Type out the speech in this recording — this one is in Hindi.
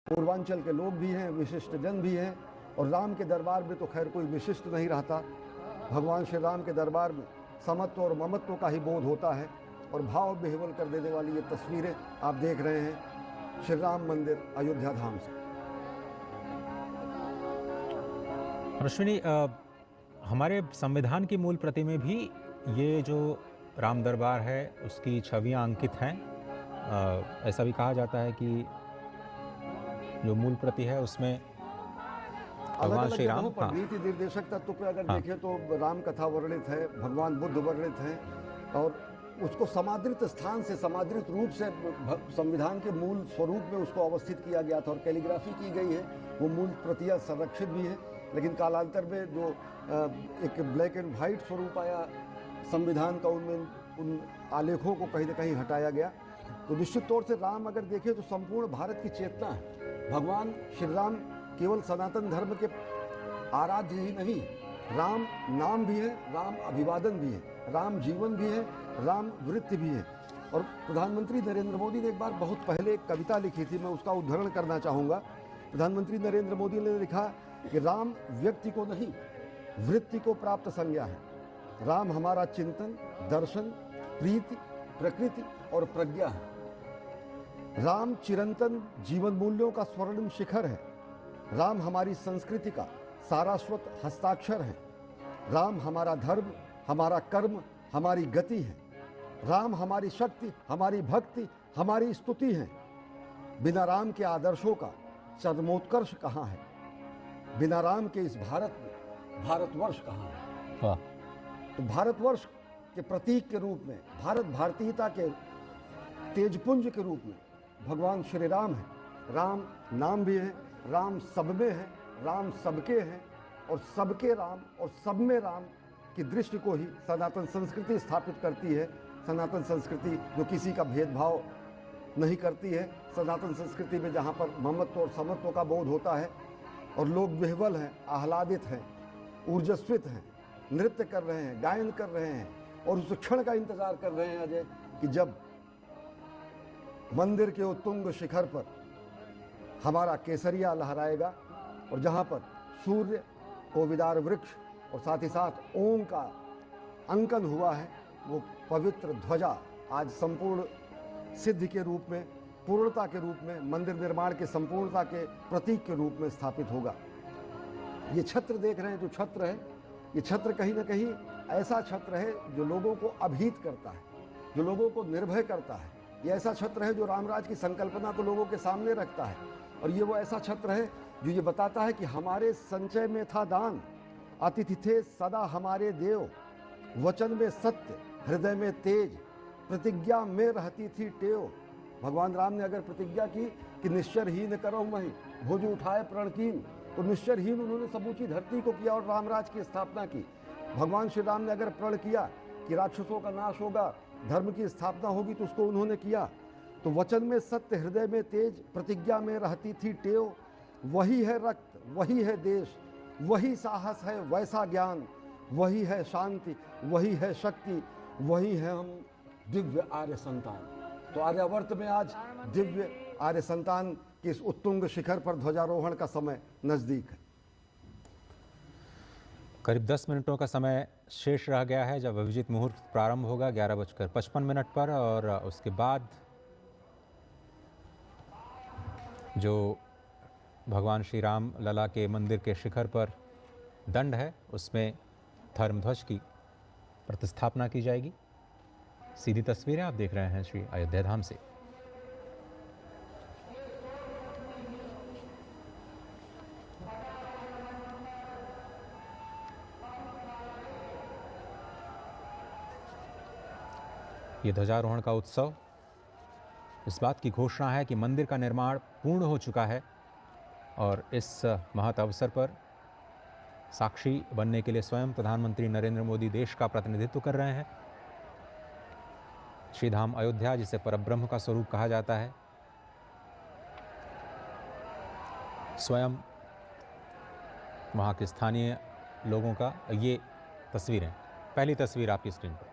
पूर्वांचल के लोग भी हैं, विशिष्ट जन भी हैं। और राम के दरबार में तो खैर कोई विशिष्ट नहीं रहता। भगवान श्री राम के दरबार में समत्व और ममत्व का ही बोध होता है। और भाव विह्वल कर देने वाली ये तस्वीरें आप देख रहे हैं श्री राम मंदिर अयोध्या धाम से। अश्विनी, हमारे संविधान की मूल प्रति में भी ये जो राम दरबार है उसकी छवियां अंकित हैं। ऐसा भी कहा जाता है कि जो मूल प्रति है उसमें भगवान श्री राम, पर नीति निर्देशक तत्व पे अगर देखें तो राम कथा वर्णित है, भगवान बुद्ध वर्णित हैं, और उसको समादृत स्थान से, समादृत रूप से संविधान के मूल स्वरूप में उसको अवस्थित किया गया था और कैलीग्राफी की गई है। वो मूल प्रतियां संरक्षित भी है, लेकिन कालांतर में जो एक ब्लैक एंड वाइट स्वरूप आया संविधान का, उनमें उन आलेखों को कहीं ना कहीं हटाया गया। तो निश्चित तौर से राम अगर देखें तो संपूर्ण भारत की चेतना है। भगवान श्री राम केवल सनातन धर्म के आराध्य ही नहीं, राम नाम भी है, राम अभिवादन भी है, राम जीवन भी है, राम वृत्ति भी है। और प्रधानमंत्री नरेंद्र मोदी ने एक बार बहुत पहले एक कविता लिखी थी, मैं उसका उद्धरण करना चाहूँगा। प्रधानमंत्री नरेंद्र मोदी ने लिखा कि राम व्यक्ति को नहीं, वृत्ति को प्राप्त संज्ञा है। राम हमारा चिंतन, दर्शन, प्रीति, प्रकृति और प्रज्ञा है। राम चिरंतन जीवन मूल्यों का स्वर्णिम शिखर है। राम हमारी संस्कृति का सारस्वत हस्ताक्षर है। राम हमारा धर्म, हमारा कर्म, हमारी गति है। राम हमारी शक्ति, हमारी भक्ति, हमारी स्तुति है। बिना राम के आदर्शों का चरमोत्कर्ष कहाँ है? बिना राम के इस भारत में भारतवर्ष कहाँ है? तो भारतवर्ष के प्रतीक के रूप में, भारत भारतीयता के तेजपुंज के रूप में भगवान श्री राम है। राम नाम भी है, राम सब में है, राम सबके हैं, और सबके राम और सब में राम की दृष्टि को ही सनातन संस्कृति स्थापित करती है। सनातन संस्कृति जो किसी का भेदभाव नहीं करती है, सनातन संस्कृति में जहाँ पर ममत्व और समत्व का बोध होता है और लोग विह्वल हैं, आह्लादित हैं, ऊर्जस्वित हैं, नृत्य कर रहे हैं, गायन कर रहे हैं, और उस क्षण का इंतजार कर रहे हैं अजय कि जब मंदिर के उत्तुंग शिखर पर हमारा केसरिया लहराएगा और जहाँ पर सूर्य, कोविदार वृक्ष और साथ ही साथ ओम का अंकन हुआ है, वो पवित्र ध्वजा आज संपूर्ण सिद्धि के रूप में, पूर्णता के रूप में, मंदिर निर्माण के संपूर्णता के प्रतीक के रूप में स्थापित होगा। ये छत्र देख रहे हैं, जो छत्र है, ये छत्र कहीं ना कहीं ऐसा छत्र है जो लोगों को अभीत करता है, जो लोगों को निर्भय करता है। ये ऐसा छत्र है जो रामराज की संकल्पना को लोगों के सामने रखता है। और ये वो ऐसा छत्र है जो ये बताता है कि हमारे संचय में था दान, अतिथि थे सदा हमारे देव, वचन में सत्य, हृदय में तेज, प्रतिज्ञा में रहती थी टेव। भगवान राम ने अगर प्रतिज्ञा की कि निश्चरहीन करो मही, भुज उठाए प्रणकीन, तो निश्चरहीन उन्होंने समूची धरती को किया और रामराज की स्थापना की। भगवान श्री राम ने अगर प्रण किया कि राक्षसों का नाश होगा, धर्म की स्थापना होगी, तो उसको उन्होंने किया। तो वचन में सत्य, हृदय में तेज, प्रतिज्ञा में रहती थी टेव। वही है रक्त, वही है देश, वही साहस है, वैसा ज्ञान, वही है शांति, वही है शक्ति, वही है हम दिव्य आर्य संतान। तो आर्यावर्त में आज दिव्य आर्य संतान के इस उत्तुंग शिखर पर ध्वजारोहण का समय नजदीक है। करीब 10 मिनटों का समय शेष रह गया है जब अभिजीत मुहूर्त प्रारंभ होगा 11:55 पर, और उसके बाद जो भगवान श्री राम लला के मंदिर के शिखर पर दंड है उसमें धर्मध्वज की प्रतिस्थापना की जाएगी। सीधी तस्वीरें आप देख रहे हैं श्री अयोध्या धाम से। ये ध्वजारोहण का उत्सव इस बात की घोषणा है कि मंदिर का निर्माण पूर्ण हो चुका है, और इस महत् अवसर पर साक्षी बनने के लिए स्वयं प्रधानमंत्री नरेंद्र मोदी देश का प्रतिनिधित्व कर रहे हैं। श्रीधाम अयोध्या, जिसे परब्रह्म का स्वरूप कहा जाता है, स्वयं वहाँ के स्थानीय लोगों का ये तस्वीरें, पहली तस्वीर आपकी स्क्रीन पर।